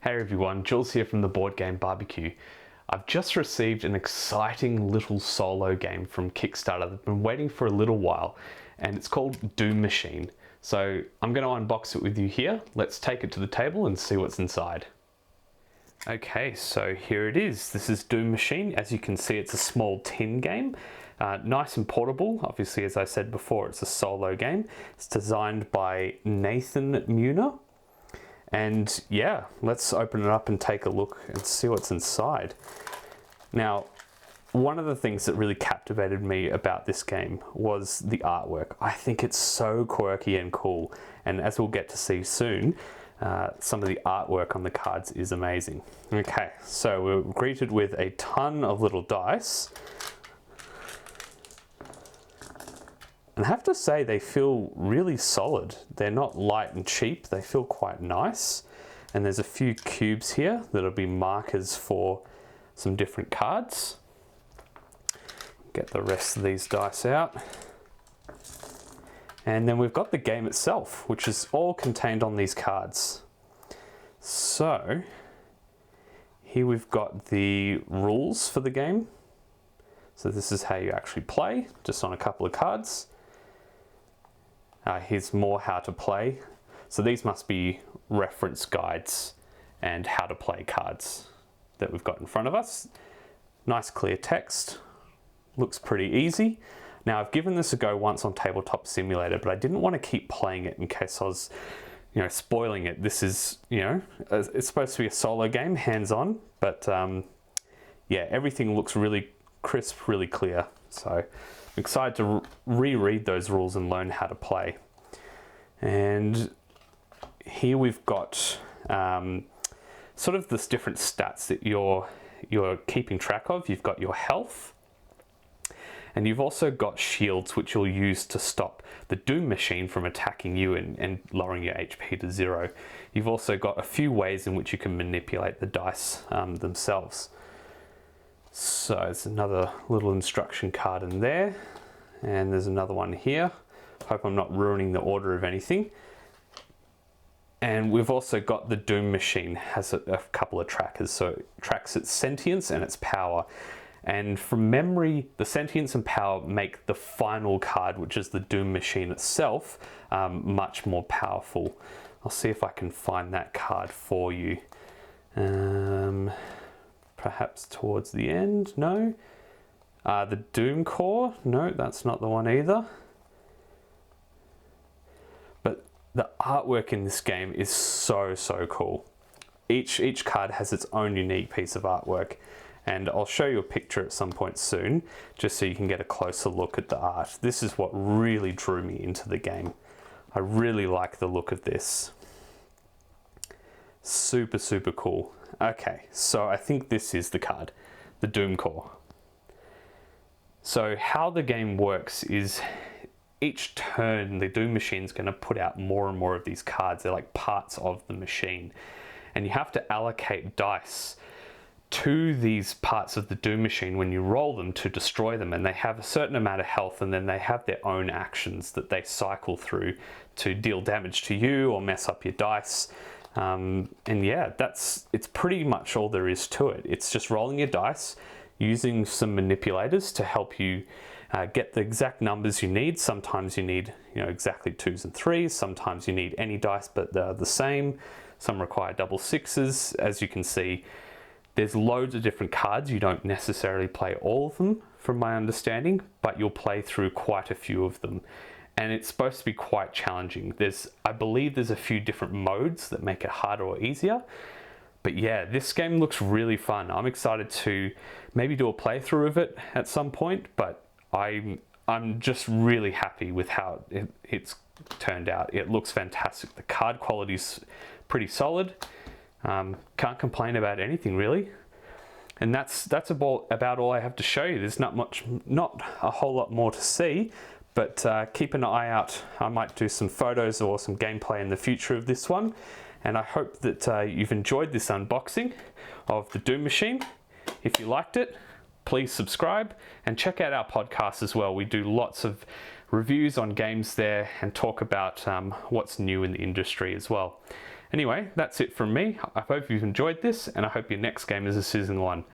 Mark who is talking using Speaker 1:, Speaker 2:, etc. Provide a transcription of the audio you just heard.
Speaker 1: Hey everyone, Jules here from the Board Game Barbecue. I've just received an exciting little solo game from Kickstarter that I've been waiting for a little while, and it's called Doom Machine. So I'm going to unbox it with you here. Let's take it to the table and see what's inside. Okay, so here it is. This is Doom Machine. As you can see, it's a small tin game. Nice and portable. Obviously, as I said before, it's a solo game. It's designed by Nathan Muner. And yeah, let's open it up and take a look and see what's inside. Now, one of the things that really captivated me about this game was the artwork. I think it's so quirky and cool. And as we'll get to see soon, some of the artwork on the cards is amazing. Okay, so we're greeted with a ton of little dice. And I have to say, they feel really solid. They're not light and cheap, they feel quite nice. And there's a few cubes here that'll be markers for some different cards. Get the rest of these dice out. And then we've got the game itself, which is all contained on these cards. So, here we've got the rules for the game. So this is how you actually play, just on a couple of cards. Here's more how to play. So these must be reference guides and how to play cards that we've got in front of us. Nice clear text, looks pretty easy. Now I've given this a go once on Tabletop Simulator, but I didn't want to keep playing it in case I was, spoiling it. This is, it's supposed to be a solo game, hands-on, but yeah, everything looks really crisp, really clear. So I'm excited to reread those rules and learn how to play. And here we've got sort of this different stats that you're keeping track of. You've got your health, and you've also got shields, which you'll use to stop the Doom Machine from attacking you and lowering your HP to 0. You've also got a few ways in which you can manipulate the dice themselves. So there's another little instruction card in there, and there's another one here. Hope I'm not ruining the order of anything. And we've also got the Doom Machine has a couple of trackers. So it tracks its sentience and its power. And from memory, the sentience and power make the final card, which is the Doom Machine itself, much more powerful. I'll see if I can find that card for you. Perhaps towards the end, no. The Doom Core, no, that's not the one either. But the artwork in this game is so cool. Each card has its own unique piece of artwork, and I'll show you a picture at some point soon, just so you can get a closer look at the art. This is what really drew me into the game. I really like the look of this. Super cool. Okay, so I think this is the card, the Doom Core. So how the game works is each turn the Doom Machine's going to put out more and more of these cards. They're like parts of the machine. And you have to allocate dice to these parts of the Doom Machine when you roll them to destroy them. And they have a certain amount of health, and then they have their own actions that they cycle through to deal damage to you or mess up your dice. And yeah, it's pretty much all there is to it. It's just rolling your dice, using some manipulators to help you get the exact numbers you need. Sometimes you need, exactly 2s and 3s. Sometimes you need any dice, but they're the same. Some require double 6s. As you can see, there's loads of different cards. You don't necessarily play all of them, from my understanding, but you'll play through quite a few of them. And it's supposed to be quite challenging. I believe there's a few different modes that make it harder or easier. But yeah, this game looks really fun. I'm excited to maybe do a playthrough of it at some point, but I'm just really happy with how it's turned out. It looks fantastic. The card quality's pretty solid. Can't complain about anything really. And that's about all I have to show you. There's not a whole lot more to see. But keep an eye out. I might do some photos or some gameplay in the future of this one. And I hope that you've enjoyed this unboxing of the Doom Machine. If you liked it, please subscribe and check out our podcast as well. We do lots of reviews on games there and talk about what's new in the industry as well. Anyway, that's it from me. I hope you've enjoyed this, and I hope your next game is a sizzling one.